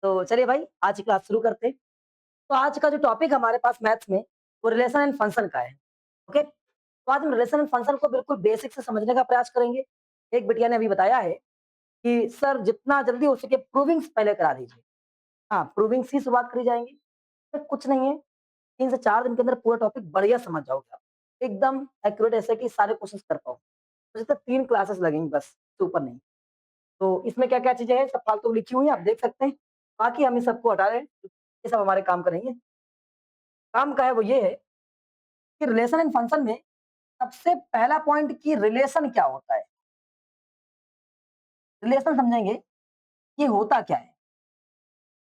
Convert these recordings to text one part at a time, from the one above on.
तो चलिए भाई आज की क्लास शुरू करते हैं। तो आज का जो टॉपिक हमारे पास मैथ्स में वो रिलेशन एंड फंक्शन का है। ओके, तो आज हम रिलेशन एंड फंक्शन को बिल्कुल बेसिक से समझने का प्रयास करेंगे। एक बिटिया ने अभी बताया है कि सर जितना जल्दी हो सके प्रूविंग्स पहले करा दीजिए। हाँ, प्रूविंग से शुरुआत करी जाएंगी। तो कुछ नहीं है, 3 से 4 दिन के अंदर पूरा टॉपिक बढ़िया समझ जाओगे आप। एकदम एक्यूरेट, ऐसे कि सारे क्वेश्चंस कर पाओ। मुझे तो 3 क्लासेस लगेंगी बस, इससे ऊपर नहीं। तो इसमें क्या-क्या चीज़ें हैं सब फालतू लिखी हुई हैं, आप देख सकते हैं। बाकी हम इन सबको हटा दें, ये सब हमारे काम का नहीं है। काम का है वो ये है कि रिलेशन एंड फंक्शन में सबसे पहला पॉइंट कि रिलेशन क्या होता है? रिलेशन समझेंगे, ये होता क्या है?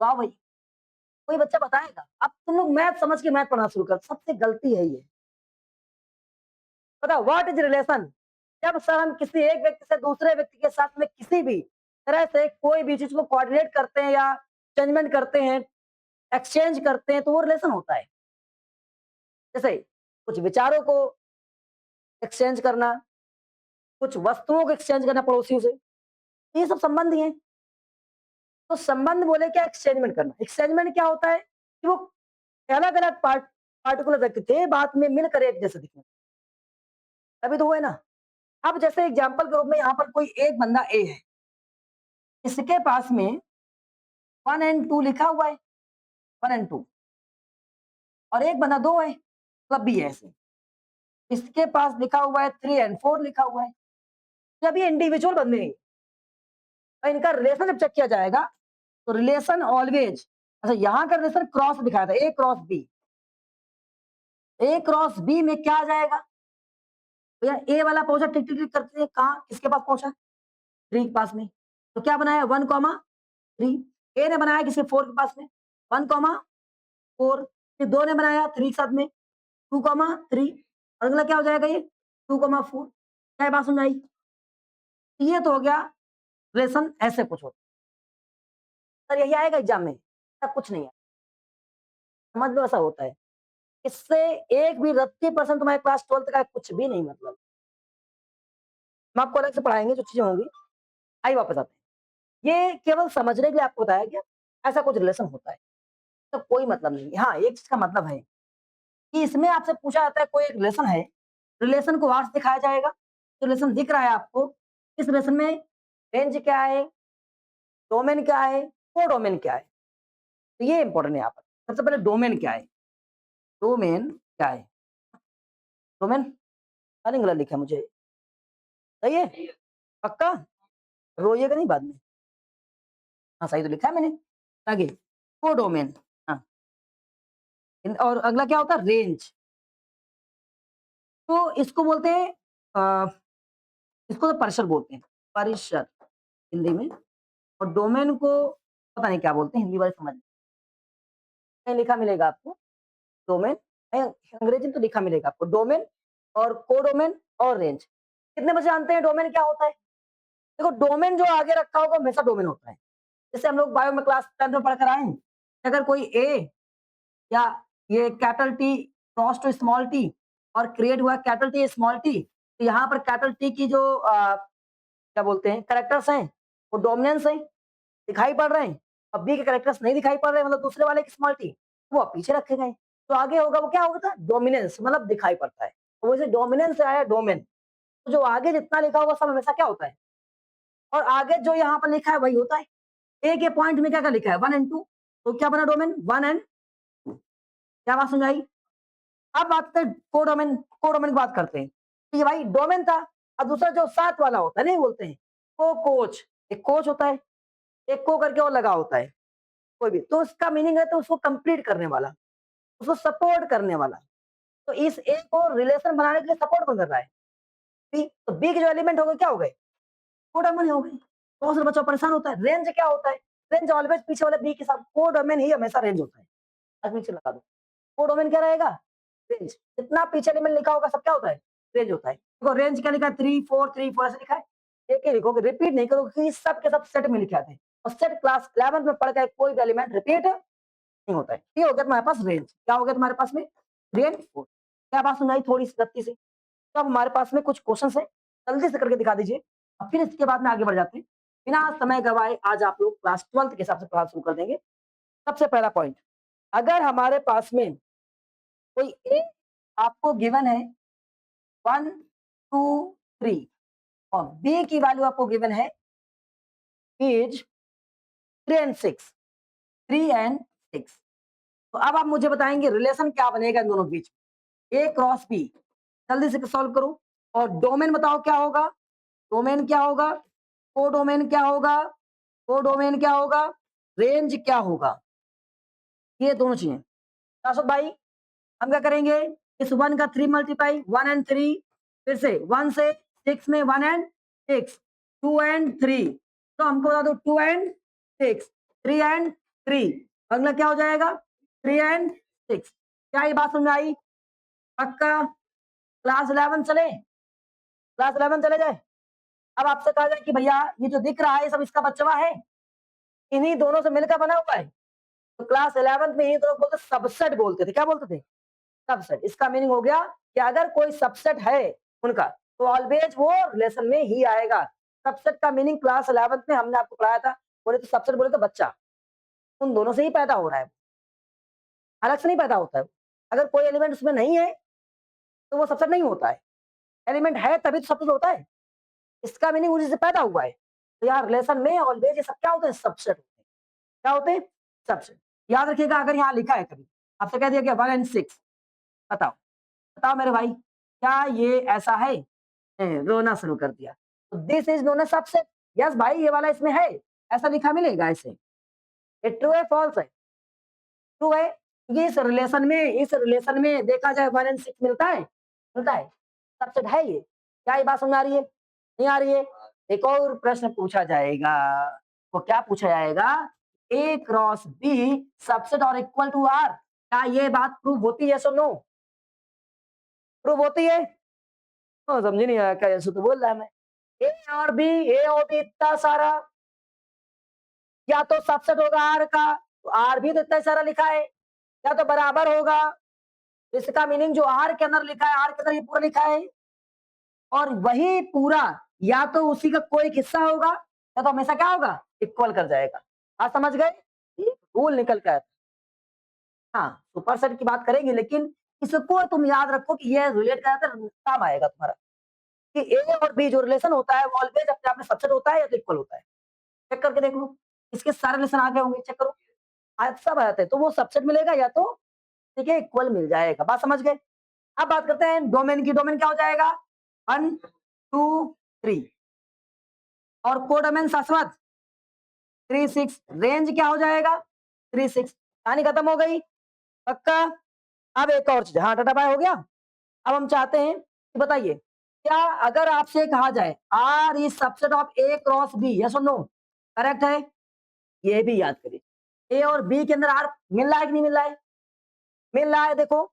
वाह भई! कोई बच्चा बताएगा? अब तुम लोग मैथ समझ के मैथ पढ़ना शुरू कर, सबसे गलती है ये। पता व्हाट इज़ रिलेशन? जब सर हम किसी एक व्यक्ति से दूसरे व्यक्ति के साथ में किसी भी तरह से कोई भी चीज़ को कोऑर्डिनेट करते हैं या चेंजमेंट करते हैं, एक्सचेंज करते हैं, तो वो रिलेशन होता है। जैसे कुछ विचारों को एक्सचेंज करना, कुछ वस्तुओं को एक्सचेंज करना पड़ोसियों से, ये सब संबंध ही हैं। तो संबंध बोले क्या? एक्सचेंजमेंट करना। एक्सचेंजमेंट क्या होता है कि वो अलग-अलग पार्टिकुलर व्यक्ति थे, बाद में मिलकर एक जैसे दिखने, तभी तो हुए ना। अब जैसे एग्जांपल के रूप में यहाँ पर कोई एक बंदा ए है, इसके पास में 1 एंड 2 लिखा हुआ है, 1 एंड 2 और एक बंदा 2 है, मतलब बी है ऐसे। इसके पास लिखा हुआ है 3 एंड 4 लिखा हुआ है। जब ये इंडिविजुअल बंदे हैं और इनका रिलेशन जब चेक किया जाएगा, तो रिलेशन ऑलवेज, अच्छा यहाँ का रिलेशन क्रॉस दिखाया था, ए क्रॉस बी। ए क्रॉस बी में क्या आ जाएगा? भैया ए वाला पहुंचा, टिक टिक टिक करते हैं, कहाँ किसके पास पहुंचा? 3 के पास में। तो क्या बनाया? 1 कॉमा 3। ए ने बनाया किसके? 4 के पास में 1 कॉमा 4। फिर 2 ने बनाया 3 के साथ में 2 कॉमा 3 और अगला क्या हो जाएगा ये? 2 कॉमा 4। क्या बात समझ आई? ये तो हो गया रिलेशन, ऐसे कुछ होता है। सर यही आएगा एग्जाम में? ऐसा कुछ नहीं है, समझ लो ऐसा होता है। इससे एक भी रत्ती परसेंट तुम्हारे क्लास 12th का कुछ भी नहीं मतलब। हम आपको अलग से पढ़ाएंगे जो चीजें होंगी। आइए वापस आते हैं। ये केवल समझने के लिए आपको बताया गया ऐसा कुछ रिलेशन होता है, तो कोई मतलब नहीं है। हाँ, एक चीज का मतलब है कि इसमें आपसे पूछा जाता है कोई एक रिलेशन है, रिलेशन को आर्ट्स दिखाया जाएगा, तो रिलेशन दिख रहा है आपको, इस रिलेशन में रेंज क्या है, डोमेन क्या है, कोडोमेन क्या है। तो ये इंपॉर्टेंट है यहाँ पर। सबसे पहले डोमेन क्या है? डोमेन क्या है? डोमेन अरे गलत लिखा है मुझे, सही है? पक्का? रोइएगा नहीं बाद में। हाँ, सही तो लिखा है मैंने। आगे कोडोमेन। हाँ, और अगला क्या होता है? रेंज। तो इसको बोलते हैं इसको तो परिसर बोलते हैं, परिसर हिंदी में। और डोमेन को पता नहीं क्या बोलते हैं, हिंदी वाले समझ कहीं लिखा मिलेगा आपको डोमेन, अंग्रेजी में तो लिखा मिलेगा आपको डोमेन और कोडोमेन और रेंज। कितने बच्चे जानते हैं डोमेन क्या होता है? देखो डोमेन जो आगे रखा होगा हमेशा डोमेन होता है। जैसे हम लोग बायो में क्लास 10 में पढ़ कर आए हैं, अगर कोई ए या ये capital T cross to small T और क्रिएट हुआ कैपिटल टी स्मॉल टी, तो यहाँ पर कैपिटल टी की जो क्या बोलते हैं कैरेक्टर्स हैं वो डोमिनेंस हैं, दिखाई पड़ रहे हैं। अब बी के कैरेक्टर्स नहीं दिखाई पड़ रहे हैं, मतलब दूसरे वाले की स्मॉल टी, वो अब पीछे रखे गए। तो आगे होगा वो क्या होगा? डोमिनेंस, मतलब दिखाई पड़ता है। तो वैसे डोमिनेंस से आया डोमेन। तो जो आगे जितना लिखा होगा सब हमेशा क्या होता है, और आगे जो यहाँ पर लिखा है वही होता है। ए के पॉइंट में क्या क्या लिखा है? 1 एंड 2, तो क्या बना डोमेन? 1 एंड 2। क्या बात समझ आई? अब बात करते हैं कोडोमेन। कोडोमेन की बात करते हैं। तो ये भाई डोमेन था। अब दूसरा जो साथ वाला होता है नहीं बोलते हैं को कोच, एक कोच होता है, एक को करके और लगा होता है कोई भी, तो उसका मीनिंग है तो उसको कंप्लीट करने वाला, उसको सपोर्ट करने वाला। तो इस ए को रिलेशन बनाने के लिए सपोर्ट कौन कर रहा है? बी। तो बी के जो एलिमेंट हो गए क्या हो गए? कोडोमेन हो गए। बहुत सारे बच्चा परेशान होता है। रेंज क्या होता है? रेंज ऑलवेज पीछे वाले बी के साथ, कोडोमेन ही हमेशा रेंज होता है। अब नीचे लगा दो, कोडोमेन क्या रहेगा? रेंज। जितना पीछे एलिमेंट लिखा होगा सब क्या होता है? रेंज होता है। देखो रेंज क्या लिखा है? 3 4 3 4 ऐसे लिखा है। एक ही लिखोगे, रिपीट नहीं करोगे क्योंकि सब के सब सेट में लिखे आते हैं और सेट क्लास 11th में पढ़ के कोई भी एलिमेंट रिपीट नहीं होता है। ये हो गया तुम्हारे पास रेंज। क्या हो गया तुम्हारे पास में? रेंज। क्या बात सुनाई थोड़ी सी गति से? तो अब हमारे पास में कुछ क्वेश्चन है, जल्दी से करके दिखा दीजिए और फिर इसके बाद में आगे बढ़ जाते हैं। बिना समय गवाए आज आप लोग क्लास 12th के हिसाब से पढ़ाना शुरू कर देंगे। सबसे पहला पॉइंट, अगर हमारे पास में कोई ए आपको गिवन है 1, 2, 3 और बी की वैल्यू आपको गिवन है इज 3 एंड 6, 3 एंड 6। तो अब आप मुझे बताएंगे रिलेशन क्या बनेगा इन दोनों के बीच में, ए क्रॉस बी। जल्दी से सॉल्व करो और डोमेन बताओ क्या होगा, डोमेन क्या होगा, कोडोमेन क्या होगा, कोडोमेन क्या होगा, रेंज क्या होगा, ये दोनों चीजें। शाश्वत भाई हम क्या करेंगे, इस 1 का 3 मल्टीप्लाई 1 एंड 3, फिर से 1 से 6 में 1 एंड 6, 2 एंड 3, तो हमको बता दो 2 एंड 6, 3 एंड 3, अगला क्या हो जाएगा 3 एंड 6। क्या ये बात समझ में आई? पक्का? क्लास 11 चले, क्लास 11 चले जाए। अब आपसे कहा जाए कि भैया ये जो दिख रहा है ये सब इसका बचवा है, इन्हीं दोनों से मिलकर बना हुआ है। तो क्लास 11th में ये दोनों बोलते सबसेट बोलते थे, क्या बोलते थे? सबसेट। इसका मीनिंग हो गया कि अगर कोई सबसेट है उनका तो ऑलवेज वो रिलेशन में ही आएगा। सबसेट का मीनिंग क्लास 11th में हमने आपको पढ़ाया था, बोले तो सबसेट बोले तो बच्चा, उन दोनों से ही पैदा हो रहा है, अलग से नहीं पैदा होता है। अगर कोई एलिमेंट उसमें नहीं है तो वो सबसेट नहीं होता है, एलिमेंट है तभी तो सबसेट होता है। इसका मीनिंग उसी से पैदा हुआ है। तो यार रिलेशन में ऑलवेज ये सब क्या होते हैं, सबसेट होते हैं। क्या होते हैं? सबसेट। याद रखिएगा, अगर यहाँ लिखा है कभी आपसे कह दिया कि 1 एंड 6, बताओ बताओ मेरे भाई क्या ये ऐसा है? रोना शुरू कर दिया। तो this is known as subset. Yes भाई ये वाला इसमें है, ऐसा लिखा मिलेगा इसे। ये ट्रू है फॉल्स है? ट्रू है, क्योंकि इस रिलेशन में देखा जाए 1 एंड 6 मिलता है, मिलता है, सबसेट है ये। क्या ये बात समझ आ रही है? नहीं आ रही है? एक और प्रश्न पूछा जाएगा, वो क्या पूछा जाएगा, ए क्रॉस बी सबसेट और इक्वल टू आर, क्या ये बात प्रूव होती है? सो नो, प्रूव होती है? समझ नहीं आया क्या, यशु तो बोल रहा है मैं। ए और बी इतना सारा, या तो सबसेट होगा आर का, तो आर भी तो इतना सारा लिखा है, या तो बराबर होगा, इसका मीनिंग जो आर के अंदर लिखा है, आर के अंदर ये पूरा लिखा है, और वही पूरा या तो उसी का कोई एक हिस्सा होगा या तो हमेशा क्या होगा, इक्वल कर जाएगा। आप समझ गए? ये रूल निकल कर। हाँ सुपर सेट की बात करेंगे, लेकिन इसको तुम याद रखो कि ये रिलेट कराता काम आएगा तुम्हारा, कि ए और बी जो रिलेशन होता है वो ऑलवेज अपने आप में सबसेट होता है या तो इक्वल होता है। चेक करके देख लो, इसके सारे रिलेशन आ गए होंगे, चेक करो आज सब आ जाते हैं, तो वो सबसेट मिलेगा या तो ठीक है इक्वल मिल जाएगा। बात समझ गए? अब बात करते हैं डोमेन की। डोमेन क्या हो जाएगा, 1, 2, 3, और कोडोमेन शाश्वत 3, 6, रेंज क्या हो जाएगा 3, 6। कहानी खत्म हो गई, पक्का? अब एक और चीज, हाँ टाटा बाय हो गया। अब हम चाहते हैं कि बताइए, क्या अगर आपसे कहा जाए R is subset of A cross B, yes और नो, करेक्ट है? ये भी याद करिए, ए और बी के अंदर आर मिल रहा है कि नहीं मिल रहा है? मिल रहा है। देखो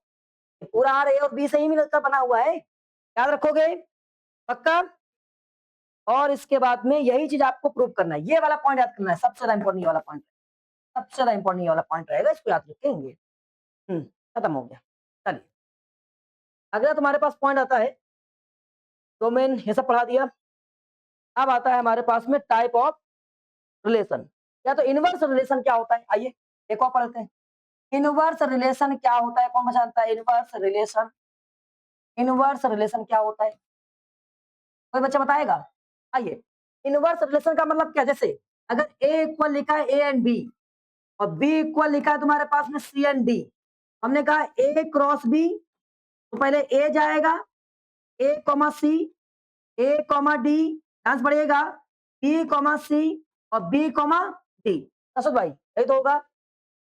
पूरा आर ए और बी से ही मिलकर बना हुआ है, याद रखोगे? पक्का? और इसके बाद में यही चीज आपको प्रूव करना है, ये वाला पॉइंट याद करना है, सबसे ज्यादा इंपॉर्टेंट ये वाला पॉइंट, सबसे ज्यादा इंपॉर्टेंट ये वाला पॉइंट रहेगा, इसको याद रखेंगे। खत्म हो गया। चलिए अगला तुम्हारे पास पॉइंट आता है, डोमेन ये सब पढ़ा दिया। अब आता है हमारे पास में टाइप ऑफ रिलेशन, या तो इनवर्स रिलेशन क्या होता है, आइए एक और पढ़ते हैं। इनवर्स रिलेशन क्या होता है, कौन जानता है? इनवर्स रिलेशन, इनवर्स रिलेशन क्या होता है, कोई बच्चा बताएगा? आइए, इनवर्स रिलेशन का मतलब क्या, जैसे अगर ए इक्वल लिखा है ए एंड बी और बी इक्वल लिखा है तुम्हारे पास में सी एंड डी, हमने कहा ए क्रॉस बी, तो पहले ए जाएगा, ए कॉमा सी, ए कॉमा डी, ध्यान से पढ़िएगा, बी कॉमा सी और बी कॉमा डी। अशोक भाई यही तो होगा।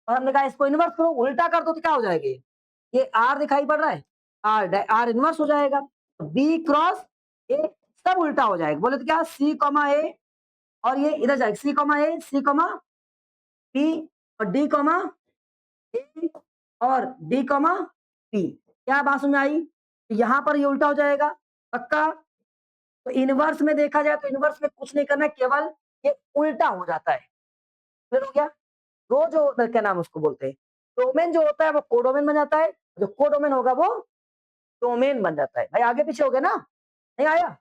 और हमने कहा इसको इनवर्स करो, उल्टा कर दो तो क्या हो जाएगा, ये आर दिखाई पड़ रहा है, आर इनवर्स हो जाएगा, बी क्रॉस ए सब उल्टा हो जाएगा। बोले तो क्या, सी कॉमा ए, और ये इधर जाएगा सी कॉमा ए, सी कॉमा बी, और डी कॉमा ए, और डी कॉमा बी। क्या बात समझ में आई? यहाँ पर ये उल्टा हो जाएगा, पक्का? तो इनवर्स में देखा जाए तो इनवर्स में कुछ नहीं करना है, केवल ये उल्टा हो जाता है। क्लियर हो गया? रो जो क्या नाम उसको बोलते हैं, डोमेन जो होता है वो कोडोमेन बन जाता है, जो कोडोमेन होगा वो डोमेन बन जाता है। भाई आगे पीछे हो गया ना, नहीं आया?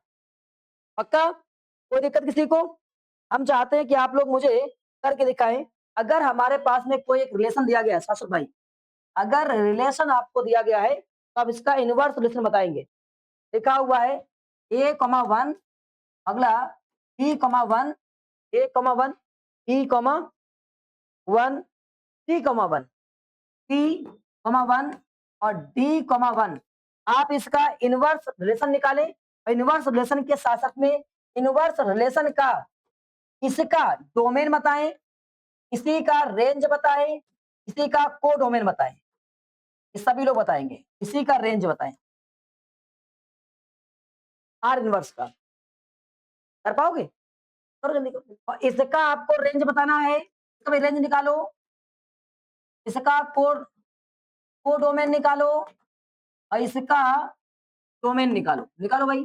पक्का? कोई दिक्कत किसी को? हम चाहते हैं कि आप लोग मुझे करके दिखाएं। अगर हमारे पास में कोई एक रिलेशन दिया गया है शाश्वत भाई, अगर रिलेशन आपको दिया गया है तो आप इसका इनवर्स रिलेशन बताएंगे। लिखा हुआ है ए कॉमा वन, अगला B comma one, A comma one, B comma one, C comma one, C comma one और डी कॉमा वन। आप इसका इनवर्स रिलेशन निकालें और इनवर्स रिलेशन के साथ साथ में इनवर्स रिलेशन का इसका डोमेन बताएं, किसी का रेंज बताएं, किसी का कोडोमेन बताएं। ये सभी लोग बताएंगे। किसी का रेंज बताएं आर इनवर्स का, कर पाओगे? करो जल्दी करो। और इसका आपको रेंज बताना है, इसका भी रेंज निकालो। इसका कोडोमेन निकालो और इसका डोमेन निकालो। निकालो भाई,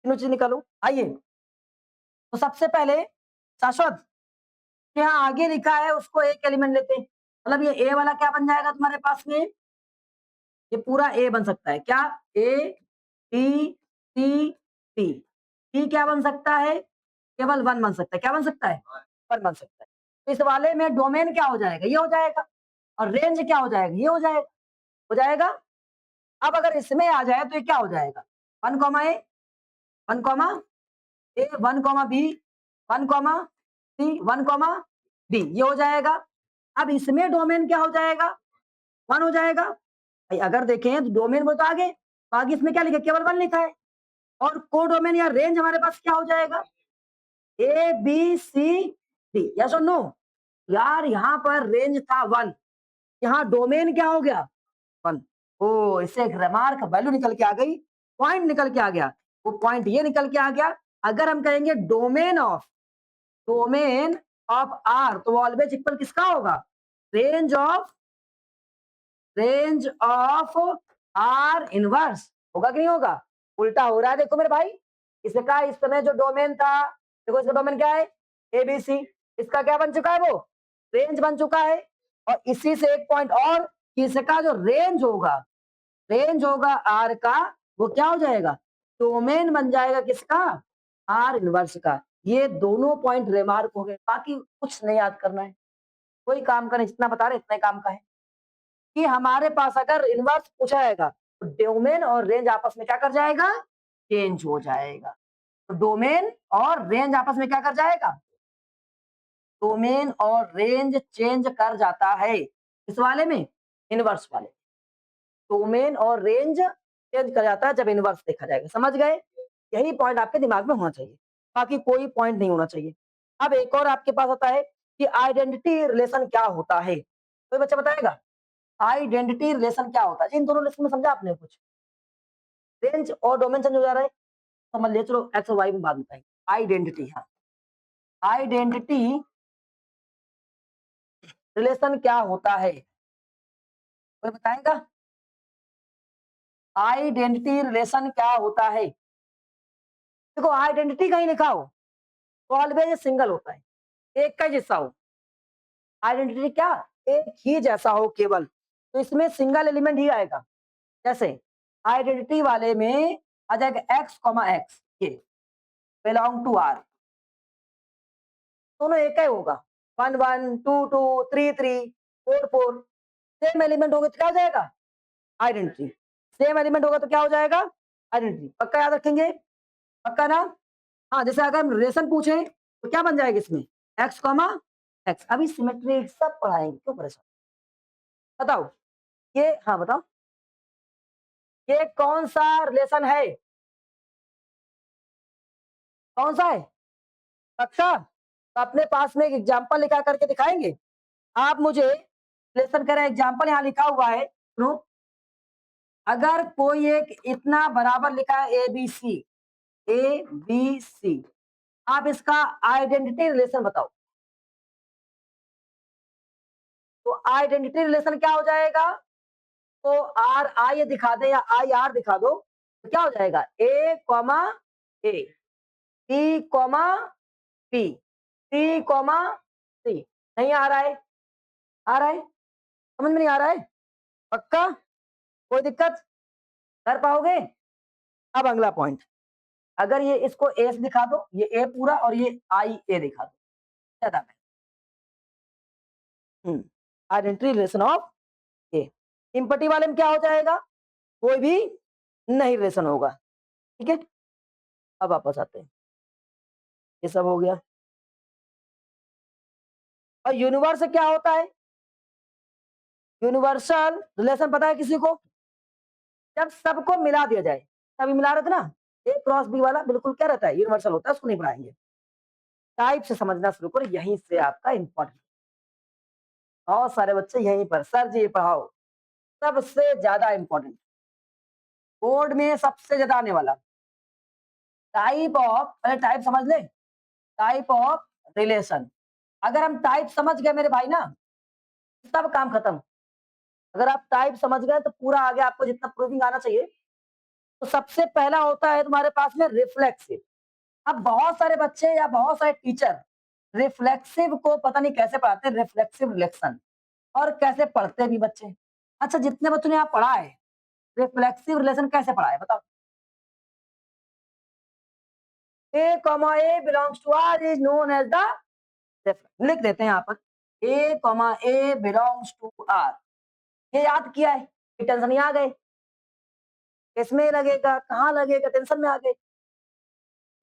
तीनों चीज निकालो। आइए, तो सबसे पहले शाश्वत, यहाँ आगे लिखा है उसको एक एलिमेंट लेते हैं, मतलब ये ए वाला क्या बन जाएगा तुम्हारे पास में? ये पूरा ए बन सकता है क्या? A T T T, T क्या बन सकता है? केवल वन बन सकता है। क्या बन सकता है? वन बन सकता है। तो इस वाले में डोमेन क्या हो जाएगा? ये हो जाएगा। और रेंज क्या हो जाएगा? ये हो जाएगा। हो जाएगा। अब अगर इसमें आ जाए तो ये क्या हो जाएगा? One comma A, one comma A, one comma B, one comma C, one comma D, ये हो जाएगा। अब इसमें डोमेन क्या हो जाएगा? वन हो जाएगा। भाई अगर देखें तो डोमेन वो तो आगे, तो आगे इसमें क्या लिखा है? केवल वन लिखा है। और कोडोमेन या रेंज हमारे पास क्या हो जाएगा? A B C D, yes और नो? यार यहाँ पर रेंज था वन, यहाँ डोमेन क्या हो गया? वन। ओ, इससे एक रिमार्क वैल्यू निकल के आ गई, पॉइंट निकल के आ गया। वो पॉइंट ये निकल के आ गया, अगर हम कहेंगे डोमेन ऑफ आर तो वो ऑलवेज इक्वल किसका होगा? Range of are inverse. होगा कि नहीं होगा? उल्टा हो रहा है, देखो मेरे भाई। इसका इस समय जो डोमेन था, देखो इसका डोमेन क्या है? एबीसी। इसका क्या बन चुका है? वो रेंज बन चुका है। और इसी से एक पॉइंट और कि इसका जो रेंज होगा आर का, वो क्या हो जाएगा? डोमेन बन जाएगा किसका? आर इनवर्स का। ये दोनों पॉइंट रिमार्क हो गए, बाकी कुछ नहीं याद करना है, कोई काम का नहीं, जितना बता रहे इतना ही काम का है कि हमारे पास अगर इनवर्स पूछा जाएगा तो डोमेन और रेंज आपस में क्या कर जाएगा? चेंज हो जाएगा। तो डोमेन और रेंज आपस में क्या कर जाएगा? डोमेन और रेंज चेंज कर जाता है। इस वाले में, इनवर्स वाले, डोमेन और रेंज चेंज कर जाता है जब इनवर्स देखा जाएगा। समझ गए? यही पॉइंट आपके दिमाग में होना चाहिए, बाकी कोई पॉइंट नहीं होना चाहिए। अब एक और आपके पास आता है कि आइडेंटिटी रिलेशन क्या होता है? कोई बच्चा बताएगा आइडेंटिटी रिलेशन क्या होता है? इन दोनों रिलेशन में समझा आपने कुछ? रेंज और डोमेन चेंज हो जा रहा है, समझ लिया। चलो एक्स और वाई में बात बताएंगे। आइडेंटिटी, हाँ, आइडेंटिटी रिलेशन क्या होता है? कोई बताएगा आइडेंटिटी रिलेशन क्या होता है? देखो आइडेंटिटी कहीं लिखा हो तो ऑलवेज सिंगल होता है, एक का जैसा हो। आइडेंटिटी क्या? एक ही जैसा हो केवल, तो इसमें सिंगल एलिमेंट ही आएगा। जैसे आइडेंटिटी वाले में आ जाएगा एक्स कॉमा एक्स, ये बिलोंग टू आर, दोनों एक ही होगा। 1 1 2 2 3 3 4 4 सेम एलिमेंट होंगे तो क्या हो जाएगा? आइडेंटिटी। सेम एलिमेंट होगा तो क्या हो जाएगा? आइडेंटिटी। पक्का याद रखेंगे? पक्का ना? हाँ, जैसे अगर हम रिलेशन पूछे तो क्या बन जाएगा इसमें? X comma x. अभी सिमेट्री सब पढ़ाएंगे, क्यों परेशान? बताओ ये, हाँ बताओ, ये कौन सा रिलेशन है? कौन सा है? पक्का? तो अपने पास में एक एग्जांपल लिखा करके दिखाएंगे। आप मुझे रिलेशन करें, एग्जांपल यहाँ लिखा हुआ है, सुनो। अगर कोई एक इतना बराबर लिखा है ए बी सी, आप इसका आइडेंटिटी रिलेशन बताओ। तो आइडेंटिटी रिलेशन क्या हो जाएगा? तो आर आई दिखा दे या आई आर दिखा दो तो क्या हो जाएगा? ए कॉमा ए, B comma B, C comma सी। नहीं आ रहा है? आ रहा है? समझ में नहीं आ रहा है? पक्का? कोई दिक्कत? कर पाओगे? अब अगला पॉइंट, अगर ये इसको एस दिखा दो, ये ए पूरा और ये आई ए दिखा दो, ज्यादा बेहतर। Identity relation of A. Empty वाले में क्या हो जाएगा, कोई भी नहीं रिलेशन होगा। ठीक है, अब वापस आते हैं, ये सब हो गया। और यूनिवर्स क्या होता है, यूनिवर्सल रिलेशन पता है किसी को, जब सबको मिला दिया जाए, तभी मिला रहे थे ना, ए क्रॉस बी वाला बिल्कुल क्या रहता है, यूनिवर्सल होता है, उसको नहीं पढ़ाएंगे। टाइप से समझना शुरू करो, यहीं से आपका इंपॉर्टेंट। बहुत सारे बच्चे यहीं पर सर जी पढ़ाओ, सबसे ज्यादा इंपॉर्टेंट, बोर्ड में सबसे ज्यादा आने वाला। टाइप ऑफ, पहले टाइप समझ ले, टाइप ऑफ रिलेशन। अगर हम टाइप समझ गए मेरे भाई ना, सब काम खत्म। अगर आप टाइप समझ गए तो पूरा आगे आपको जितना प्रूविंग आना चाहिए। तो सबसे पहला होता है तुम्हारे पास में रिफ्लेक्सिव। अब बहुत सारे बच्चे या बहुत सारे टीचर रिफ्लेक्सिव को पता नहीं कैसे पढ़ाते, रिफ्लेक्सिव रिलेक्शन, और कैसे पढ़ते भी बच्चे। अच्छा, जितने बच्चों ने आप पढ़ा है, रिफ्लेक्सिव रिलेशन कैसे पढ़ा है बताओ। A comma A belongs to R is known as the, लिख देते हैं यहाँ पर, A comma A belongs to R, ये याद किया है, टेंशन में आ गए, किसमें लगेगा, कहाँ लगेगा, टेंशन में आ गए।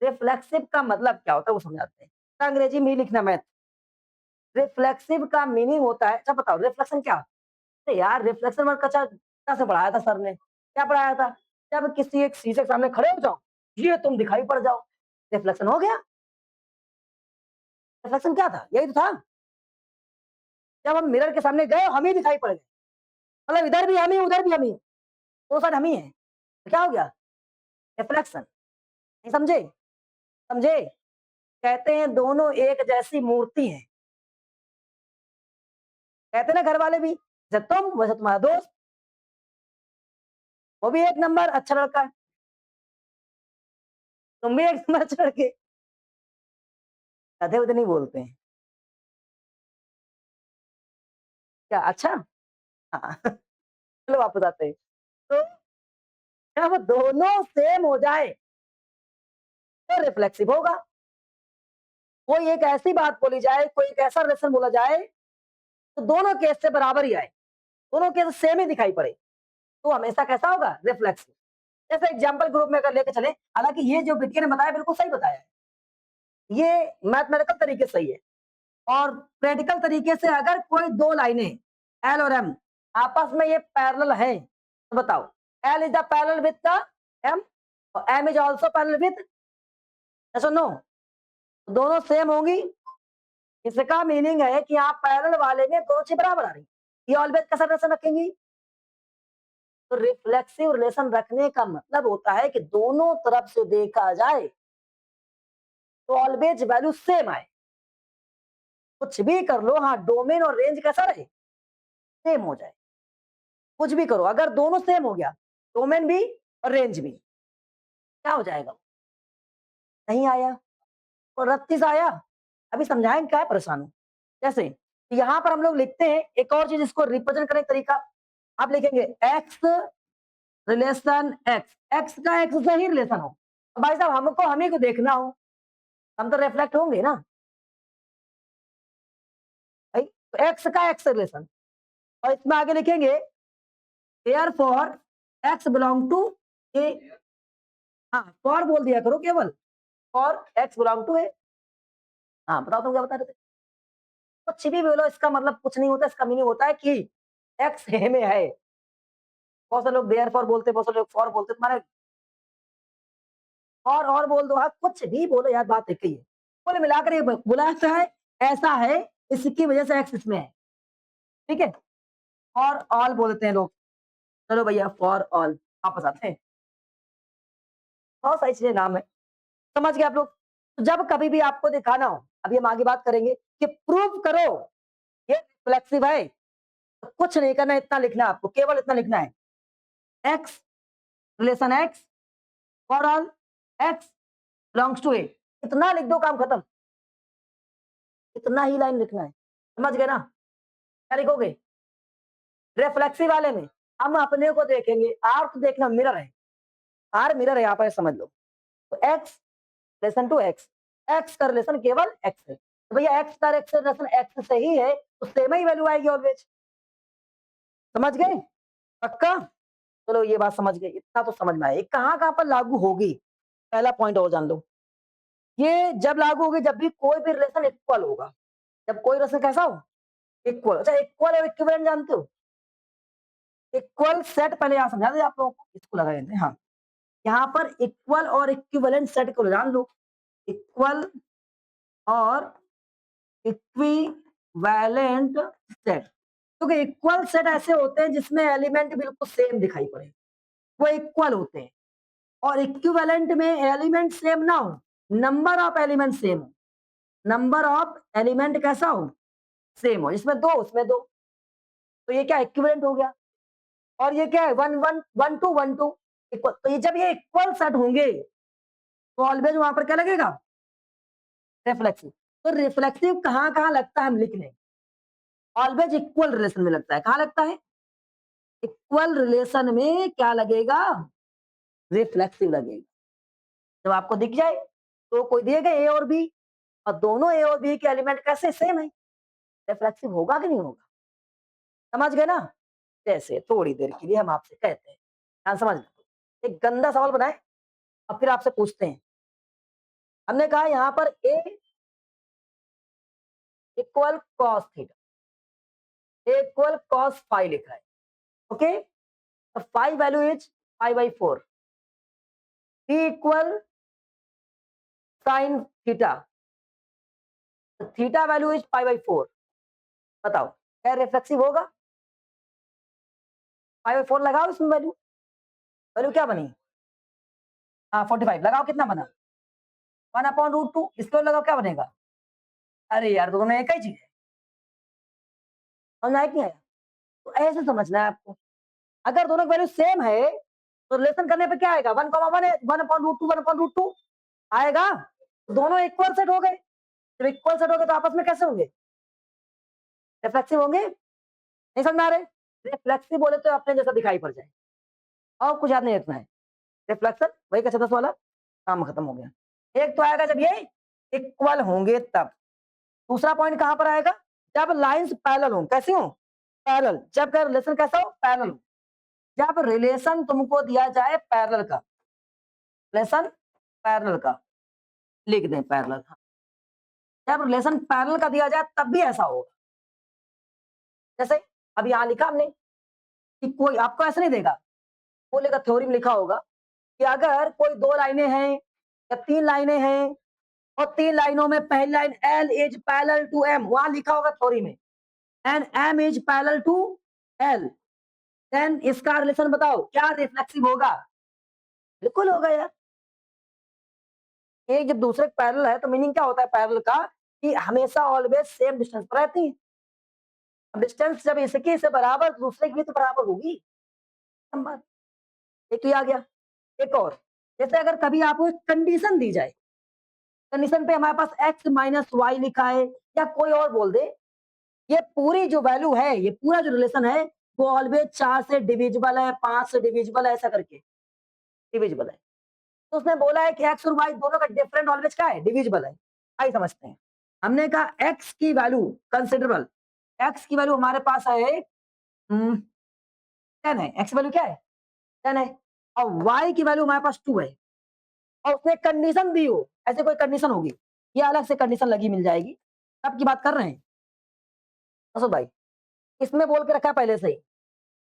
रिफ्लेक्सिव का मतलब क्या होता है वो समझाते हैं, अंग्रेजी में ही लिखना मैथ। रिफ्लेक्सिव का मीनिंग होता है, अच्छा बताओ रिफ्लेक्शन क्या, अरे यार रिफ्लेक्शन वर्ड कक्षा कक्षा से पढ़ाया था सर ने, क्या पढ़ाया था, जब किसी एक शीशे के सामने खड़े हो जाओ, ये तुम दिखाई पड़ जाओ, रिफ्लेक्शन हो गया। रिफ्लेक्शन क्या था, यही तो था, जब हम मिरर के सामने गए हम ही दिखाई पड़ गए, मतलब इधर भी हम ही उधर भी हम ही, दो साइड हम ही है, तो क्या हो गया, रिफ्लेक्शन। नहीं समझे, समझे, कहते हैं दोनों एक जैसी मूर्ति है, कहते हैं ना घर वाले भी, जैसे तुम वैसे तुम्हारा दोस्त, वो भी एक नंबर अच्छा लड़का है, तुम भी एक नंबर अच्छा लड़के, गधे उधे नहीं बोलते हैं क्या, अच्छा। हाँ चलो वापस आते हैं। तो जब दोनों सेम हो जाए तो रिफ्लेक्सिव होगा। कोई एक ऐसी बात बोली जाए, कोई एक ऐसा रिलेशन बोला जाए, तो दोनों केस से बराबर ही आए, दोनों केस सेम ही दिखाई पड़े, तो हमेशा कैसा होगा, रिफ्लेक्सिव। जैसे एग्जाम्पल ग्रुप में अगर लेकर चले, हालांकि ये जो विक्की ने बताया बिल्कुल सही बताया है, ये मैथमेटिकल तरीके से सही है, और प्रैक्टिकल तरीके से अगर कोई दो लाइनें एल और एम आपस में ये पैरेलल है, तो बताओ L is the parallel with the M और M is also parallel with, yes और नो, दोनों सेम होंगी, इसका मीनिंग है कि आप पैरेलल वाले में दोनों चीज बराबर आ रही, ये ऑलवेज कैसा रिलेशन रखेंगी। तो रिफ्लेक्सिव रिलेशन रखने का मतलब होता है कि दोनों तरफ से देखा जाए तो ऑलवेज वैल्यू सेम आए, कुछ भी कर लो, हाँ डोमेन और रेंज कैसा रहे, सेम हो जाए, कुछ भी करो अगर दोनों सेम हो गया, डोमेन भी और रेंज भी, क्या हो जाएगा, नहीं आया और 38 आया। अभी समझाएं क्या है, परेशान हूं। जैसे यहाँ पर हम लोग लिखते हैं एक और चीज, इसको रिप्रेजेंट करने का तरीका, आप लिखेंगे एक्स रिलेशन एक्स, एक्स का एक्स से ही रिलेशन हो, तो भाई साहब हमको हम ही को देखना हो, हम तो रिफ्लेक्ट होंगे ना भाई, तो एक्स का एक्स से रिलेशन, और इसमें आगे लिखेंगे air for X belong to A, हाँ फॉर बोल दिया करो केवल, for X belong to A. हाँ बताओ तुम क्या बता रहे थे, कुछ भी बोलो इसका मतलब कुछ नहीं होता, इसका मीनिंग होता है कि एक्स ए में है, बहुत से लोग देयर फॉर बोलते, बहुत से लोग फॉर बोलते, तुम्हारे और बोल दो, आप कुछ भी बोलो यार, बात एक ही है, बोले मिलाकर ये बोला ऐसा है, ऐसा है, इसकी वजह से एक्स इसमें है, ठीक है, फॉर ऑल बोलते हैं लोग, चलो भैया फॉर ऑल, वापस आते हैं, बहुत सारी चीजें नाम है, समझ गए आप लोग। तो जब कभी भी आपको दिखाना हो, अभी हम आगे बात करेंगे कि प्रूव करो ये रिफ्लेक्सिव है, तो कुछ नहीं करना, इतना लिखना है आपको, केवल इतना लिखना है, X relation X for all X belongs to A, इतना लिख दो, काम खत्म, इतना ही लाइन लिखना है, समझ गए ना, क्या लिखोगे, रिफ्लेक्सिव वाले में हम अपने को देखेंगे, आर तो देखना मिरर है, आर मिरर है यहाँ पर समझ लो, तो x लेसन टू x का रिलेशन केवल x है, तो भैया x का रिलेशन x से ही है, तो सेम ही वैल्यू आएगी ऑलवेज। समझ गए? पक्का? चलो ये बात समझ गए, इतना तो समझ में आया। कहाँ कहाँ पर लागू होगी, पहला पॉइंट और जान लो। ये जब लागू होगी जब भी कोई भी रिलेशन इक्वल होगा। जब कोई रिलेशन कैसा हो, इक्वल। अच्छा, इक्वल और इक्विवेलेंट जानते हो? इक्वल सेट पहले यहाँ समझा दे आप लोगों को, इसको लगा देते हैं। हाँ, यहाँ पर इक्वल और इक्विवेलेंट सेट को जान लो। इक्वल और इक्विवेलेंट सेट, क्योंकि इक्वल सेट ऐसे होते हैं जिसमें एलिमेंट बिल्कुल सेम दिखाई पड़े, वो इक्वल होते हैं। और इक्विवेलेंट में एलिमेंट सेम ना हो, नंबर ऑफ एलिमेंट सेम हो। नंबर ऑफ एलिमेंट कैसा हो, सेम हो। इसमें दो, उसमें दो, तो ये क्या इक्विवेलेंट हो गया। और ये क्या है, 1 1 1 2 1 2 इक्वल। तो ये जब ये इक्वल सेट होंगे तो ऑलवेज वहां पर क्या लगेगा, रिफ्लेक्सिव। तो रिफ्लेक्सिव कहाँ कहाँ लगता है हम लिख लें। ऑलवेज इक्वल रिलेशन में लगता है। कहाँ लगता है, इक्वल रिलेशन में क्या लगेगा, रिफ्लेक्सिव लगेगा। जब आपको दिख जाए तो कोई दिए गए ए और बी, और दोनों ए और बी के एलिमेंट कैसे सेम है, रिफ्लेक्सिव होगा कि नहीं होगा। समझ गए ना। जैसे थोड़ी देर के लिए हम आपसे कहते हैं, ध्यान समझ लो, एक गंदा सवाल बनाए और फिर आपसे पूछते हैं। हमने कहा यहाँ पर A equal cos theta, A equal cos phi लिखा है। ओके, तो phi value is pi by 4, B equal sine theta, theta value is pi by 4। बताओ क्या रिफ्लेक्सिव होगा। पाई बाई 4 लगाओ, इसमें वैल्यू, वैल्यू क्या बनी, हाँ 45 लगाओ, कितना बना 1/√2। इसके और लगाओ क्या बनेगा, अरे यार दोनों एक ही चीज है। समझ आया कि नहीं आया। तो ऐसे समझना है आपको। अगर दोनों की वैल्यू सेम है तो रिलेशन करने पे क्या आएगा, 1,1 है, 1/√2 1/√2 आएगा। दोनों इक्वल सेट हो गए। जब इक्वल सेट हो गए तो आपस में कैसे होंगे, रिफ्लेक्सिव होंगे। नहीं समझ में आ रहे, रिफ्लेक्सिव बोले तो अपने जैसा दिखाई पड़ जाए, और कुछ याद नहीं रखना है। रिफ्लेक्शन वही कैसे 10 वाला काम खत्म हो गया। एक तो आएगा जब ये इक्वल होंगे तब। दूसरा पॉइंट कहां पर आएगा, जब लाइंस पैरेलल हो। कैसे हो, पैरेलल। जब रिलेशन कैसा हो, पैरेलल हो। जब रिलेशन तुमको दिया जाए पैरेलल का, रिलेशन पैरेलल का लिख दें, पैरेलल। जब रिलेशन पैरेलल का दिया जाए तब भी ऐसा होगा। जैसे अब यहां लिखा हमने कि कोई आपको ऐसा नहीं देगा, बोलेगा थ्योरी में लिखा होगा कि अगर कोई 2 लाइनें हैं या 3 लाइनें हैं और 3 लाइनों में पहली line L is parallel to M, वहां लिखा होगा थ्योरी में, and M is parallel to L, then इसका रिलेशन बताओ क्या रिफ्लेक्सिव होगा। बिल्कुल होगा यार। एक जब दूसरे पैरेलल है तो मीनिंग क्या होता है पैरेलल का, कि हमेशा ऑलवेज सेम डिस्टेंस पर रहती है। अब डिस्टेंस जब इसकी से बराबर दूसरे की भी तो बराबर होगी। नंबर एक तो ये आ गया। एक और, जैसे अगर कभी आपको एक कंडीशन दी जाए, कंडीशन पे हमारे पास x माइनस वाई लिखा है, या कोई और बोल दे, ये पूरी जो वैल्यू है, ये पूरा जो रिलेशन है वो ऑलवेज 4 से डिविजिबल है, 5 से डिविजिबल है, ऐसा करके डिविजिबल है। तो उसने बोला है कि x और y दोनों का डिफरेंट ऑलवेज क्या है, डिविजिबल है। आइए समझते हैं। हमने कहा x की वैल्यू कंसिडरेबल, x की वैल्यू हमारे पास है 10 है, x की वैल्यू क्या है 10 है, और y की वैल्यू हमारे पास 2 है, और उसने कंडीशन दी हो, ऐसे कोई कंडीशन होगी, ये अलग से कंडीशन लगी मिल जाएगी। अब की बात कर रहे हैं असो भाई, इसमें बोल के रखा है पहले से ही,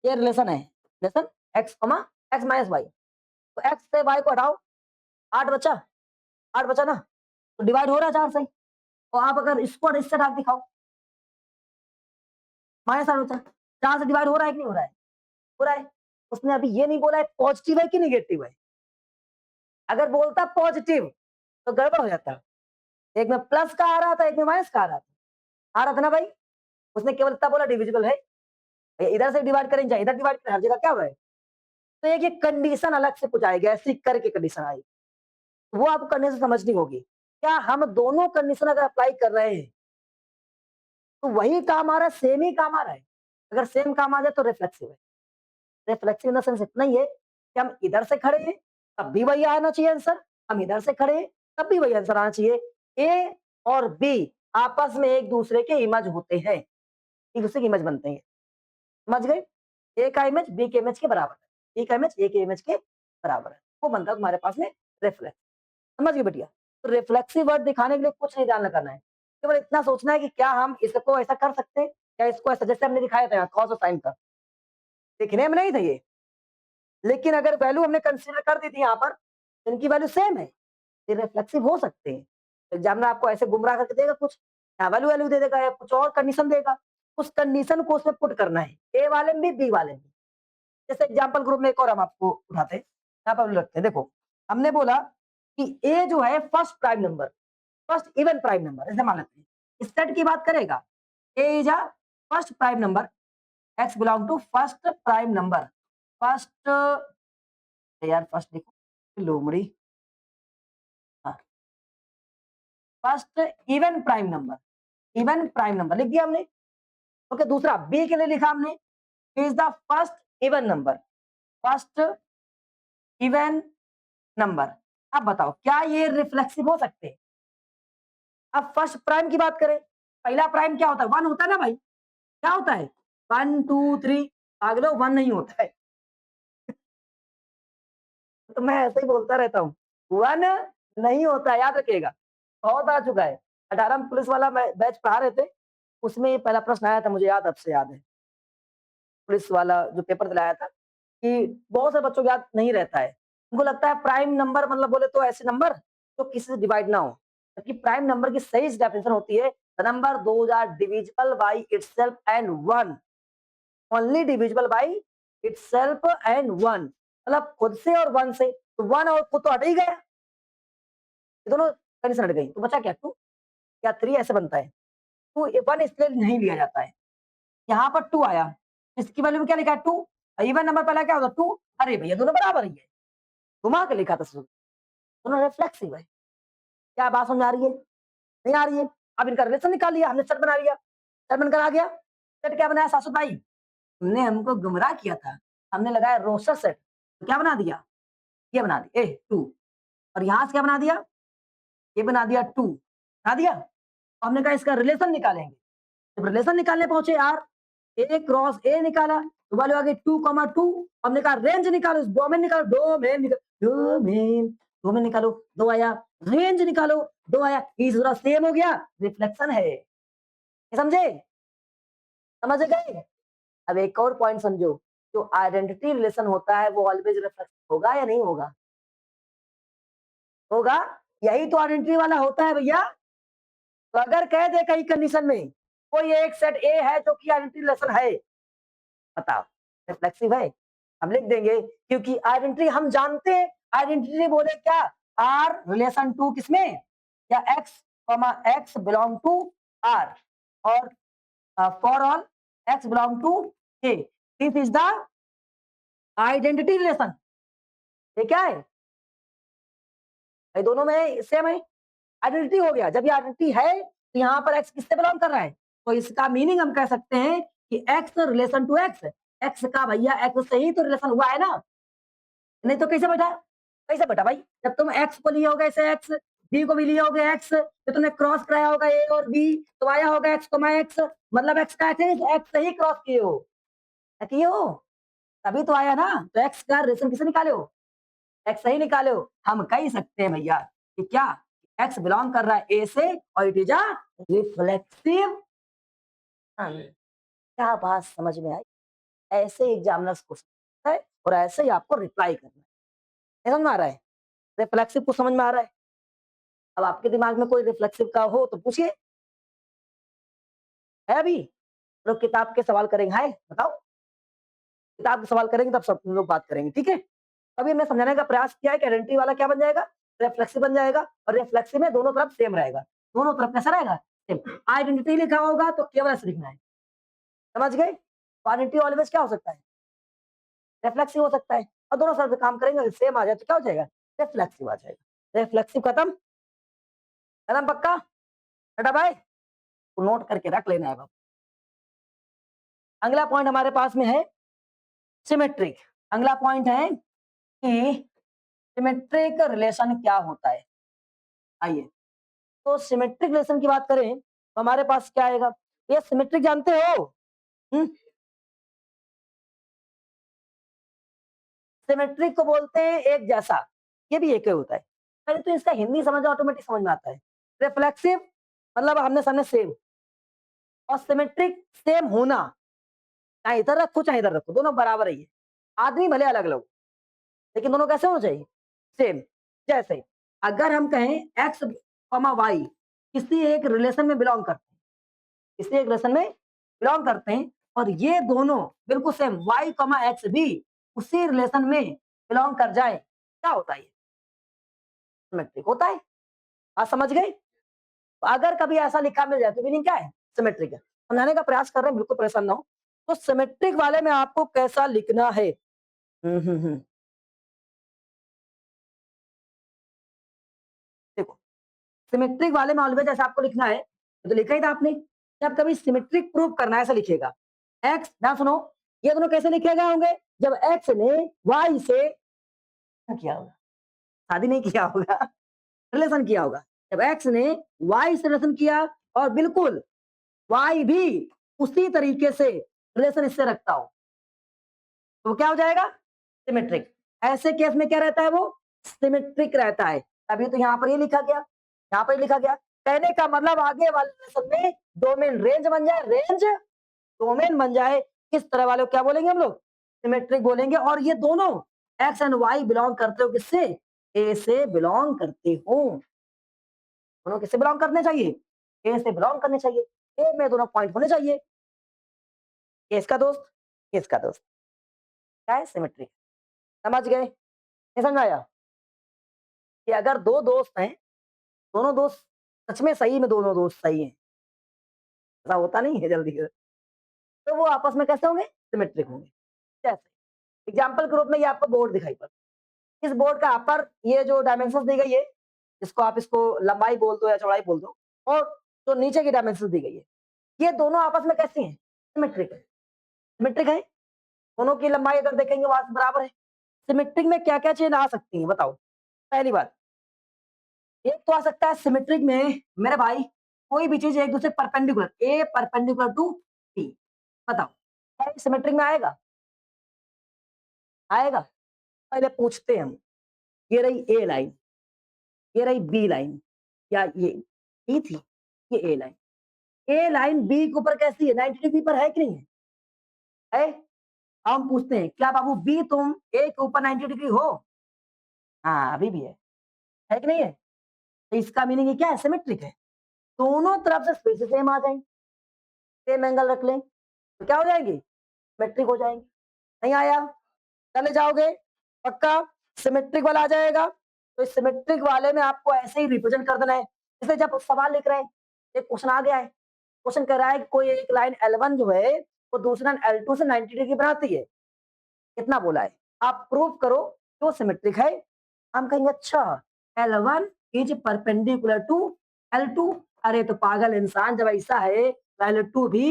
ये रिलेशन है, रिलेशन x माइनस वाई। तो x से y को हटाओ, 8 बचा, 8 बचा ना, तो डिवाइड हो रहा है 4 से। और आप अगर इसको इससे हटा दिखाओ, माइनस 8 बचा, 4 से डिवाइड हो रहा है कि नहीं हो रहा है, हो रहा है। उसने अभी ये नहीं बोला है पॉजिटिव है कि निगेटिव है। अगर बोलता पॉजिटिव तो गड़बड़ हो जाता, एक में प्लस का आ रहा था, एक में माइनस का आ रहा था ना भाई। उसने केवल इतना बोला डिविजिबल है, इधर से डिवाइड करें चाहे इधर डिवाइड करें, हर जगह क्या हो रहा है। तो एक ये कंडीशन अलग से कुछ आएगी, ऐसी करके कंडीशन आई, वो आपको कंडीशन समझनी होगी। क्या हम दोनों कंडीशन अगर अप्लाई कर रहे हैं तो वही काम आ रहा है, सेम ही काम आ रहा है। अगर सेम काम आ जाए तो रिफ्लेक्सिव है। रिफ्लेक्सिव इन द सेंस इतना ही है कि हम इधर से खड़े हैं तब भी वही आना चाहिए आंसर, हम इधर से खड़े हैं, तब भी वही आंसर आना चाहिए। ए और बी आपस में एक दूसरे के इमेज होते हैं, एक दूसरे की इमेज बनते हैं। समझ गए? ए का इमेज बी के इमेज के बराबर है, बी का इमेज ए के इमेज के बराबर है, वो बनता है तुम्हारे पास में रिफ्लेक्स। समझ गए बेटिया? तो रिफ्लेक्सिव वर्ड दिखाने के लिए कुछ नहीं ध्यान लगाना है, केवल इतना सोचना है कि क्या हम इसको ऐसा कर सकते हैं, क्या इसको ऐसा, जैसे हमने दिखाया था यहाँ कॉस और साइन का, दिखने में नहीं था ये, लेकिन अगर वैल्यू हमने कंसीडर कर दी थी यहाँ पर, तो इनकी वैल्यू सेम है, ये रिफ्लेक्सिव हो सकते हैं। एग्जामिनर आपको ऐसे गुमराह करके देगा, कुछ यहाँ वैल्यू वैल्यू दे देगा या कुछ और कंडीशन देगा, उस कंडीशन को उसमें पुट करना है, ए वाले में भी बी वाले में। जैसे एग्जाम्पल ग्रुप में एक और हम आपको उठाते हैं, यहाँ पर रखते हैं। देखो हमने बोला कि ए जो है first prime number, first even prime number, ऐसे मान लेते हैं, इस सेट की बात करेगा, A is a first prime number, X belong to first prime number, first, यार फर्स्ट लिखो लोमड़ी, हाँ, first even prime number, even prime number लिख दिया हमने। ओके, दूसरा बी के लिए लिखा हमने, is the first even number, first even number. अब बताओ क्या ये रिफ्लेक्सिव हो सकते हैं? अब फर्स्ट प्राइम की बात करें, पहला प्राइम क्या होता है? वन होता है ना भाई, क्या होता है? 1 2 3, अगले 1 नहीं होता है, तो मैं ऐसे ही बोलता रहता हूँ, 1 नहीं होता है, याद रखिएगा। बहुत आ चुका है, 18 में पुलिस वाला बैच पढ़ा रहे थे, उसमें ये पहला प्रश्न आया था, मुझे याद, अब से याद है, पुलिस वाला जो पेपर दिलाया था, कि बहुत से बच्चों को याद नहीं रहता है, उनको लगता है प्राइम नंबर मतलब बोले तो ऐसे नंबर तो किसी से डिवाइड ना हो, जबकि प्राइम नंबर की सही डेफिनेशन होती है, the number those are divisible by itself and one, only divisible by itself and one, मतलब खुद से और वन से, तो वन और खुद तो हट ही गया, ये दोनों कंडीशन हट गई, तो बचा क्या? 2 या 3 ऐसे बनता है। टू, वन इसलिए नहीं लिया जाता है, यहाँ पर 2 आया, इसकी वैल्यू में क्या लिखा है? 2, इवन नंबर पहला क्या होता? 2, अरे भैया दोनों बराबर ही है, घुमा के लिखा था, दोनों रिफ्लेक्सिव है। क्या बात समझ आ रही है? नहीं आ रही है? अब इनका रिलेशन निकाल लिया हमने, सेट बना लिया, सेट बनकर आ गया। सेट क्या बनाया सासू भाई? तुमने हमको गुमराह किया था, हमने लगाया रोस्टर सेट, तो क्या बना दिया? ये बना दिया ए 2, और यहाँ से क्या बना दिया? ये बना दिया 2, बना दिया। तो हमने कहा इसका रिलेशन निकालेंगे, जब रिलेशन निकालने पहुंचे यार, ए क्रॉस ए निकाला, तो वाले आगे 2,2, हमने कहा रेंज निकालो, डोमेन निकालो, डोमेन निकालो, डोमेन, डोमेन निकालो, 2 आया, रेंज निकालो, 2 आया, ये पूरा सेम हो गया, रिफ्लेक्शन है, समझे? समझ गए? अब एक और पॉइंट समझो, जो आइडेंटिटी रिलेशन होता है वो ऑलवेज रिफ्लेक्सिव होगा या नहीं होगा? होगा, यही तो आइडेंटिटी वाला होता है भैया। तो अगर कह दे कहीं कंडीशन में कोई एक सेट ए है जो कि आइडेंटिटी रिलेशन है, बताओ रिफ्लेक्सिव है? हम लिख देंगे, क्योंकि आइडेंटिटी हम जानते हैं, आइडेंटिटी बोले क्या? आर रिलेशन टू किसमें, या X comma X belong to R, और for all X belong to A, this is the identity relation. ये क्या है? ये दोनों में सेम है, आइडेंटिटी हो गया। जब ये आइडेंटिटी है तो यहाँ पर एक्स किससे बिलोंग कर रहा है, तो इसका मीनिंग हम कह सकते हैं कि X relation to X, X का भैया एक्स से ही तो रिलेशन हुआ है ना, नहीं तो कैसे बेटा? कैसे बेटा भाई? जब तुम एक्स को लिए होगा ऐसे एक्स, बी को भी लिए होगे एक्स, तो तुमने क्रॉस कराया होगा ए और बी, तो आया होगा एक्स को एक्स, मतलब एक्स का एक्स से ही क्रॉस किए हो, किए हो तभी तो आया ना, तो एक्स का रिलेशन किसे निकाले हो? एक्स सही निकाले हो। हम कह सकते हैं भैया कि क्या एक्स बिलोंग कर रहा है ए से, और इट इज अ रिफ्लेक्सिव। क्या बात समझ में आई? ऐसे एग्जामिनर्स को है, और ऐसे ही आपको रिप्लाई करना है, समझ में आ रहा है? रिफ्लेक्सिव को समझ में आ रहा है? अब आपके दिमाग में कोई रिफ्लेक्सिव का हो तो पूछिए, है अभी? लोग किताब के सवाल करेंगे, है बताओ, किताब के सवाल करेंगे तब सब लोग बात करेंगे, ठीक है? अभी हमने समझाने का प्रयास किया है कि आइडेंटिटी वाला क्या बन जाएगा? रिफ्लेक्सिव बन जाएगा, और रिफ्लेक्सिव में दोनों तरफ सेम रहेगा, दोनों तरफ कैसा रहेगा? सेम। आइडेंटिटी लिखा होगा तो केवल ऐसे लिखना है, समझ गए? तो आइडेंटिटी ऑलवेज क्या हो सकता है? रिफ्लेक्सिव हो सकता है, और दोनों तरफ काम करेंगे सेम आ जाए तो क्या हो जाएगा? रिफ्लेक्सिव आ जाएगा। रिफ्लेक्सिव खत्म, खत्म पक्का बेटा भाई, तो नोट करके रख लेना है बाबू। अगला पॉइंट हमारे पास में है सिमेट्रिक। अगला पॉइंट है कि सिमेट्रिक रिलेशन क्या होता है? आइए, तो सिमेट्रिक रिलेशन की बात करें तो हमारे पास क्या आएगा? ये सिमेट्रिक जानते हो? सिमेट्रिक को बोलते हैं एक जैसा, ये भी एक ही होता है। पहले तो इसका हिंदी समझ ऑटोमेटिक समझ में आता है। रिफ्लेक्सिव मतलब आमने-सामने सेम, और सिमेट्रिक सेम होना, चाहे इधर रखो चाहे इधर रखो, दोनों बराबर ही है। आदमी भले अलग-अलग हो, लेकिन दोनों कैसे होने चाहिए? सेम। जैसे अगर हम कहें एक्स, वाई किसी एक रिलेशन में बिलोंग करते हैं, किसी एक रिलेशन में बिलोंग करते हैं, और ये दोनों बिल्कुल सेम वाई, एक्स भी उसी रिलेशन में बिलोंग कर जाए, क्या होता है? ये सिमेट्रिक होता है। आप समझ गए? तो अगर कभी ऐसा लिखा मिल जाए तो मीनिंग क्या है? सिमेट्रिक है। समझाने का प्रयास कर रहे हैं, बिल्कुल परेशान ना हो। तो सिमेट्रिक वाले में आपको कैसा लिखना है? हम्म। देखो, सिमेट्रिक वाले में ऑलवेज ऐसा आपको लिखना है, तो लिखा ही था आपने, जब कभी सिमेट्रिक प्रूव करना है ऐसा लिखिएगा। एक्स ना सुनो, ये दोनों कैसे लिखे गए होंगे? जब एक्स ने वाई से क्या किया होगा? शादी नहीं किया होगा, रिलेशन किया होगा। जब एक्स ने वाई से रिलेशन किया, और बिल्कुल वाई भी उसी तरीके से रिलेशन इससे रखता हो, तो क्या हो जाएगा? सिमेट्रिक। ऐसे केस में क्या रहता है? वो सिमेट्रिक रहता है। तभी तो यहाँ पर ये लिखा गया, यहाँ पर लिखा गया। कहने का मतलब आगे वाले लेसन में डोमेन रेंज बन जाए, रेंज डोमेन बन जाए, किस तरह वाले को क्या बोलेंगे हम लोग? सिमेट्रिक बोलेंगे। और ये दोनों एक्स एंड वाई बिलोंग करते हो किससे? ए से बिलोंग करते हो। दोनों किससे बिलोंग करने चाहिए? ए से बिलोंग करने चाहिए। ए में दोनों पॉइंट होने चाहिए। ये इसका दोस्त, ये इसका दोस्त, क्या है? सिमेट्रिक। समझ गए? नहीं समझ आया? कि अगर दो दोस्त हैं, दोनों दोस्त सच में सही में दोनों दोस्त सही हैं, ऐसा होता नहीं है जल्दी से, तो वो आपस में कैसे होंगे? सिमेट्रिक होंगे। जैसे एग्जाम्पल के रूप में ये आपको बोर्ड दिखाई पड़ा, इस बोर्ड का अपर ये जो डायमेंशन दी गई है, जिसको आप इसको लंबाई बोल दो या चौड़ाई बोल दो, और जो नीचे की डायमेंशन दी गई है, ये दोनों आपस में कैसी हैं? सिमेट्रिक है। सिमेट्रिक है, दोनों की लंबाई अगर देखेंगे वहां बराबर है। सिमेट्रिक में क्या क्या चीज आ सकती है बताओ? पहली बात, एक तो आ सकता है सिमेट्रिक में मेरे भाई, कोई भी चीज एक दूसरे perpendicular, A perpendicular to B, बताओ क्या सिमेट्रिक में आएगा? आएगा? पहले पूछते हैं हम, ये रही ए लाइन, ये रही बी लाइन, या ये बी थी, ये ए लाइन। ए लाइन बी के ऊपर कैसी है? 90 डिग्री पर है कि नहीं है? है? हम पूछते हैं क्या बाबू बी तुम ए के ऊपर 90 डिग्री हो? हाँ अभी भी है कि नहीं है? तो इसका मीनिंग ये क्या है? सिमेट्रिक है। दोनों तरफ से फिर से सेम आ जाएंगे, सेम एंगल रख लें, तो क्या हो जाएंगी? सिमेट्रिक हो जाएंगे। नहीं आया? चले जाओगे पक्का? सिमेट्रिक वाला आ जाएगा। तो इस सिमेट्रिक वाले में आपको ऐसे ही रिप्रेजेंट कर देना है, जैसे जब सवाल लिख रहे हैं, एक क्वेश्चन आ गया है, क्वेश्चन कह रहा है कि कोई एक लाइन L1 जो है वो दूसरा L2 से 90 डिग्री बनाती है, कितना बोला है? आप प्रूव करो कि वो सिमेट्रिक है। हम कहेंगे अच्छा L1 is perpendicular to L2। अरे तो पागल इंसान, जब ऐसा है तो L2 भी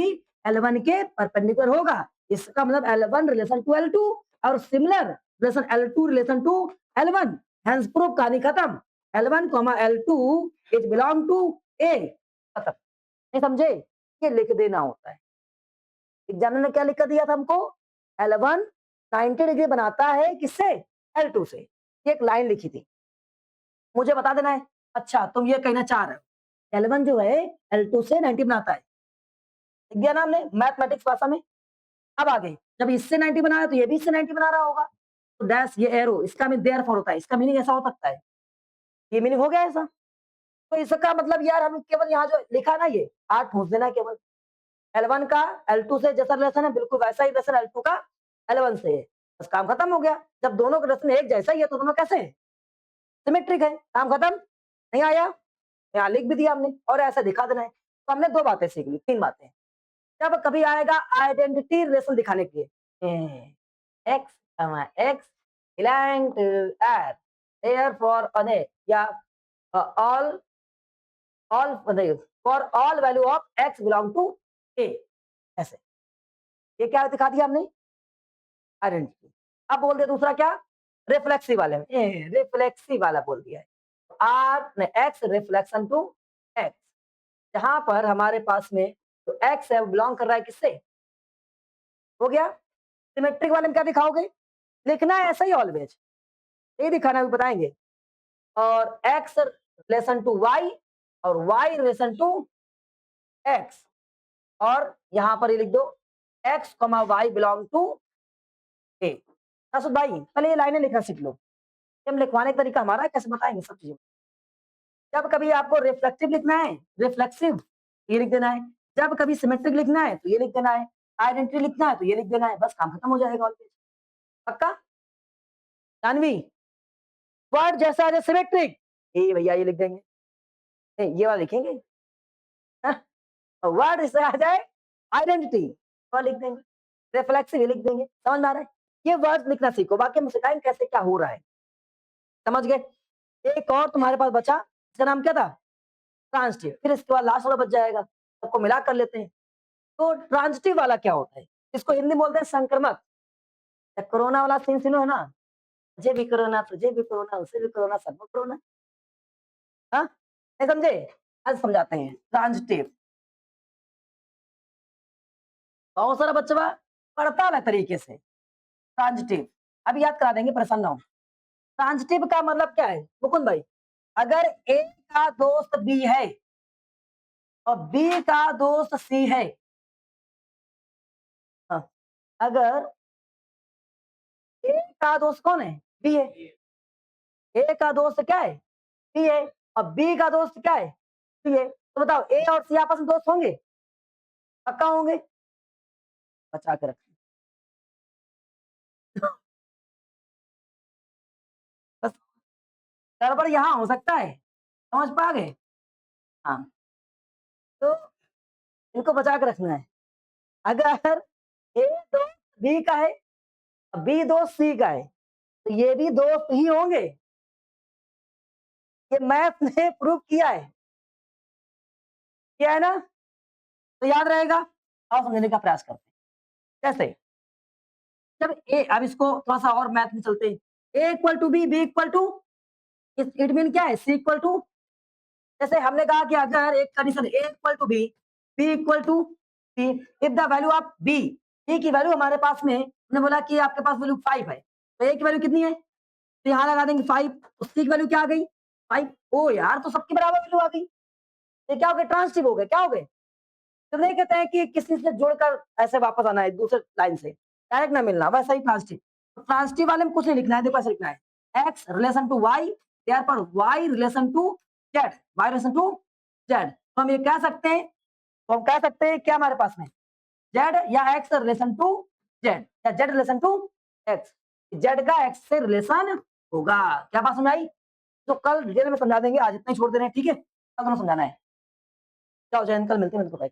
L1 के परपेंडिकुलर होगा, इसका मतलब L1 रिलेशन टू L2 और similar relation L2 relation to L1, hence proof कहानी खत्म। L1 L2 is belong to ए, खत्म। नहीं समझे? ये लिख देना होता है। एग्जामिनर ने क्या लिख कर दिया था हमको? L1 90 डिग्री बनाता है किससे? L2 से। ये एक लाइन लिखी थी, मुझे बता देना है अच्छा तुम ये कहना चाह रहे हो L1 जो है L2 से 90 बनाता है, लिख दिया ना हमने मैथमेटिक्स भाषा में। अब आगे जब इससे 90 बना है तो ये भी इससे 90 बना रहा होगा, तो डैश ये एरो, इसका मीन देयरफॉर होता है, इसका मीनिंग ऐसा हो सकता है। ये मीनिंग हो गया ऐसा? तो इसका मतलब यार हम केवल यहाँ जो लिखा ना ये आठ ठूस देना केवल। L1 का L2 से जैसा रिलेशन है बिल्कुल वैसा ही रिलेशन L2 का L1 से है, बस काम खत्म हो गया। जब दोनों का रिलेशन एक जैसा ही है तो दोनों कैसे हैं? सिमेट्रिक है, काम खत्म। नहीं आया? यहाँ लिख भी दिया हमने और ऐसा दिखा देना है। तो हमने दो बातें सीख ली, तीन बातें। जब कभी आएगा आइडेंटिटी रिलेशन दिखाने के लिए, X X belong to R, therefore any या all all for all value of X belong to A, ऐसे। ये क्या दिखा दिया हमने? आइडेंटिटी। अब बोल दे दूसरा क्या? रिफ्लेक्सिव वाले में, रिफ्लेक्सिव वाला बोल दिया है। R X reflection to X, जहां पर हमारे पास में जो एक्स है वो बिलोंग कर रहा है किससे? हो गया। सिमेट्रिक वाले में क्या दिखाओगे? लिखना है ऐसा ही ऑलवेज, ये दिखाना भी बताएंगे। और एक्स रिलेशन टू वाई और वाई रिलेशन टू एक्स, और यहां पर ये लिख दो X comma Y belong to A. असुद भाई पहले ये लाइनें लिखना सीख लो, हम लिखवाने का तरीका हमारा है, कैसे बताएंगे सब चीजें। जब कभी आपको रिफ्लेक्टिव लिखना है, रिफ्लेक्सिव ये लिख देना है। जब कभी सिमेट्रिक लिखना है तो ये लिख देना है। आइडेंटिटी लिखना है तो ये लिख देना है, बस काम खत्म हो जाएगा। पक्का? जानवी, वर्ड जैसा आ जाए सिमेट्रिक, ये भैया ये लिख देंगे, ये वाला लिखेंगे। वर्ड जैसा आ जाए आइडेंटिटी और लिख देंगे, रिफ्लेक्सिव ये लिख देंगे। समझ में आ रहा है? ये वर्ड लिखना सीखो, बाकी हम सिखाएंगे कैसे क्या हो रहा है। समझ गए? एक और तुम्हारे पास बचा, इसका नाम क्या था? ट्रांजिटिव। फिर इसके बाद लास्ट वाला बच जाएगा, सबको मिला कर लेते हैं। तो ट्रांजिटिव वाला क्या होता है? इसको हिंदी में बोलते हैं संक्रमक। कोरोना वाला सीन सुनो है ना, मुझे भी कोरोना, तुझे भी कोरोना, उसे भी कोरोना, सबको कोरोना। हाँ, नहीं समझे? आज समझाते हैं। ट्रांजिटिव बहुत सारा बच्चा पढ़ता है तरीके से। ट्रांजिटिव अभी याद करा देंगे, परेशान ना हो। ट्रांजिटिव का मतलब क्या है मुकुंद भाई? अगर ए का दोस्त बी है और बी का दोस्त सी है, हाँ, अगर ए का दोस्त कौन है? बी है। ए का दोस्त क्या है? बी है। और बी का दोस्त क्या है? सी है। तो बताओ ए और सी आपस में दोस्त होंगे? पक्का होंगे? बचा के रखें। बस गड़बड़ यहाँ हो सकता है, समझ पा गए? हाँ, तो इनको बचा के रखना है। अगर ए दोस्त बी का है और बी दोस्त सी का है, तो ये भी दोस्त ही होंगे। ये मैथ ने प्रूव किया है, ना? तो याद रहेगा। और समझने का प्रयास करते हैं। कैसे? जब ए, अब इसको थोड़ा सा और मैथ में चलते हैं। A equal to B, B equal to, it mean क्या है? C equal to. जैसे हमने कहा कि अगर एक condition A equal to B, B equal to C, if the value of B, B की वैल्यू हमारे पास में, हमने बोला कि आपके पास वैल्यू 5 है, तो ए की वैल्यू कितनी है? तो यहाँ लगा देंगे 5, तो सी की वैल्यू क्या आ गई? 5। ओ यार, तो सबके बराबर वैल्यू आ गई। ये क्या हो गया? ट्रांसिटिव हो गए। क्या हो गए? तो नहीं कहते हैं कि किसी से जोड़कर ऐसे वापस आना है दूसरे लाइन से, डायरेक्ट ना मिलना, वैसा ही ट्रांसिटिव। तो ट्रांसिटिव वाले में कुछ नहीं लिखना है, देखो ऐसे लिखना है X relation to Y, there पर Y relation to Z, Y relation to Z. तो हम ये कह सकते हैं, तो हम कह सकते हैं क्या हमारे पास में? जेड या एक्स रिलेशन टू जेड, या Z relation to X, Z का एक्स से रिलेशन होगा। क्या बात समझ आई? तो कल डिटेल में समझा देंगे, आज इतना ही छोड़ दे रहे हैं, ठीक है? कल तुम्हें समझाना है। जाओ जय हिंद, कल मिलते हैं।